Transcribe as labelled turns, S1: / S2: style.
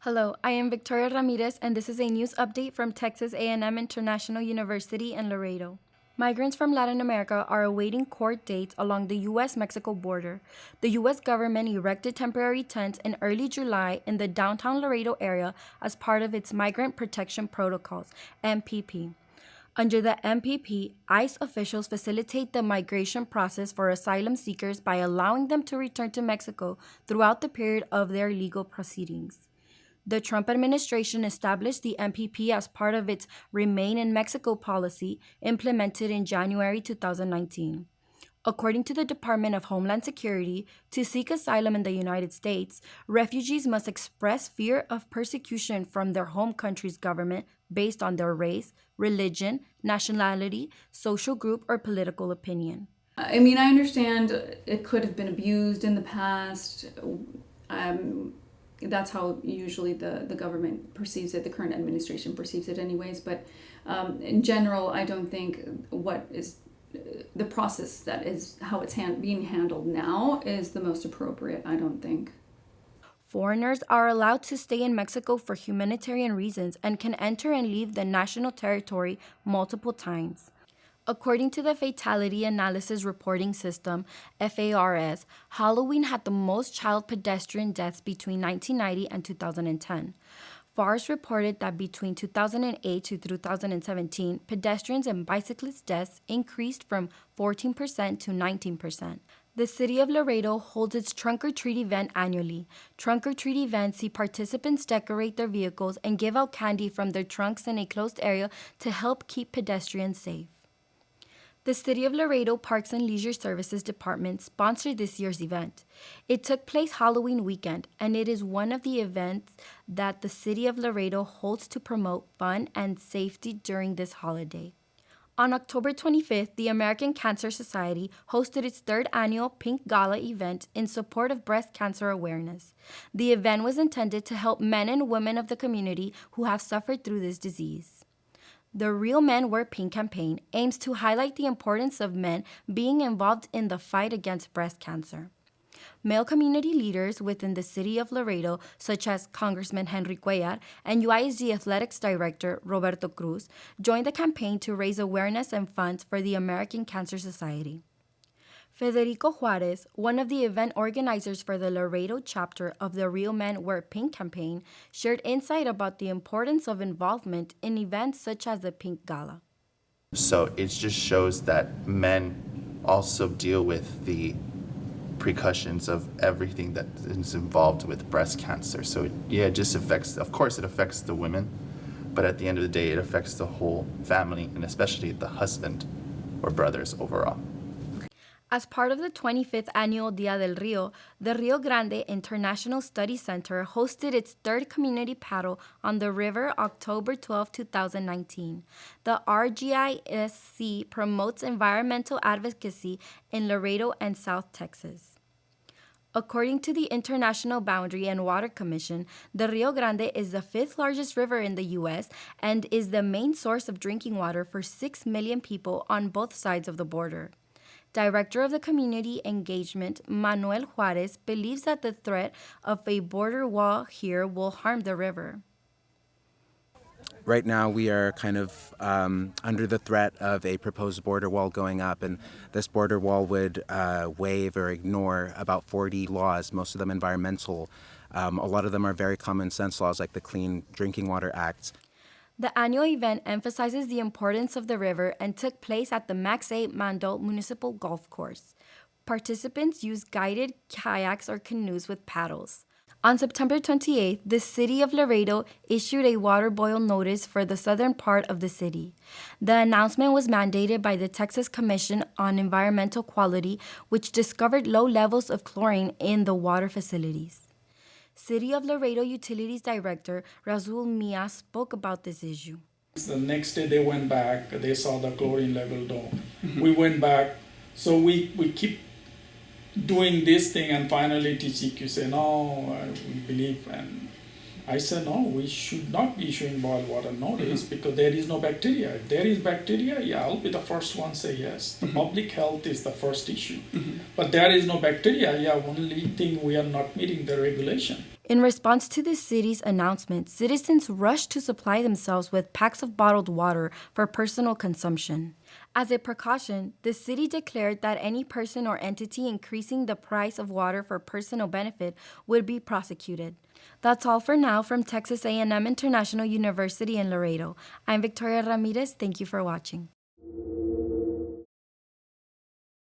S1: Hello, I am Victoria Ramirez, and this is a news update from Texas A&M International University in Laredo. Migrants from Latin America are awaiting court dates along the U.S.-Mexico border. The U.S. government erected temporary tents in early July in the downtown Laredo area as part of its Migrant Protection Protocols, MPP. Under the MPP, ICE officials facilitate the migration process for asylum seekers by allowing them to return to Mexico throughout the period of their legal proceedings. The Trump administration established the MPP as part of its Remain in Mexico policy implemented in January 2019. According to the Department of Homeland Security, to seek asylum in the United States, refugees must express fear of persecution from their home country's government based on their race, religion, nationality, social group, or political opinion.
S2: I mean, I understand it could have been abused in the past. That's how usually the government perceives it, the current administration perceives it anyways. But in general, I don't think what is the process that is how it's being handled now is the most appropriate, I don't think.
S1: Foreigners are allowed to stay in Mexico for humanitarian reasons and can enter and leave the national territory multiple times. According to the Fatality Analysis Reporting System, FARS, Halloween had the most child pedestrian deaths between 1990 and 2010. FARS reported that between 2008 to 2017, pedestrians and bicyclist deaths increased from 14% to 19%. The city of Laredo holds its Trunk or Treat event annually. Trunk or Treat events see participants decorate their vehicles and give out candy from their trunks in a closed area to help keep pedestrians safe. The City of Laredo Parks and Leisure Services Department sponsored this year's event. It took place Halloween weekend, and it is one of the events that the City of Laredo holds to promote fun and safety during this holiday. On October 25th, the American Cancer Society hosted its third annual Pink Gala event in support of breast cancer awareness. The event was intended to help men and women of the community who have suffered through this disease. The Real Men Wear Pink campaign aims to highlight the importance of men being involved in the fight against breast cancer. Male community leaders within the city of Laredo, such as Congressman Henry Cuellar and UISD Athletics Director Roberto Cruz, joined the campaign to raise awareness and funds for the American Cancer Society. Federico Juarez, one of the event organizers for the Laredo chapter of the Real Men Wear Pink campaign, shared insight about the importance of involvement in events such as the Pink Gala.
S3: So it just shows that men also deal with the repercussions of everything that is involved with breast cancer. So it just affects, of course it affects the women, but at the end of the day it affects the whole family and especially the husband or brothers overall.
S1: As part of the 25th annual Dia del Rio, the Rio Grande International Study Center hosted its third community paddle on the river October 12, 2019. The RGISC promotes environmental advocacy in Laredo and South Texas. According to the International Boundary and Water Commission, the Rio Grande is the fifth largest river in the U.S. and is the main source of drinking water for 6 million people on both sides of the border. Director of the Community Engagement, Manuel Juarez, believes that the threat of a border wall here will harm the river.
S4: Right now we are kind of under the threat of a proposed border wall going up, and this border wall would waive or ignore about 40 laws, most of them environmental. A lot of them are very common sense laws like the Clean Drinking Water Act.
S1: The annual event emphasizes the importance of the river and took place at the Max A. Mandel Municipal Golf Course. Participants used guided kayaks or canoes with paddles. On September 28th, the city of Laredo issued a water boil notice for the southern part of the city. The announcement was mandated by the Texas Commission on Environmental Quality, which discovered low levels of chlorine in the water facilities. City of Laredo Utilities Director Razul Mia spoke about this issue.
S5: The next day they went back, they saw the chlorine level low. We went back, so we keep doing this thing, and finally TCQ said, no, we believe, and I said, no, we should not be issuing boiled water notice because there is no bacteria. If there is bacteria, yeah, I'll be the first one to say yes. The public health is the first issue. But there is no bacteria, yeah, only thing we are not meeting the regulation.
S1: In response to the city's announcement, citizens rushed to supply themselves with packs of bottled water for personal consumption. As a precaution, the city declared that any person or entity increasing the price of water for personal benefit would be prosecuted. That's all for now from Texas A&M International University in Laredo. I'm Victoria Ramirez. Thank you for watching.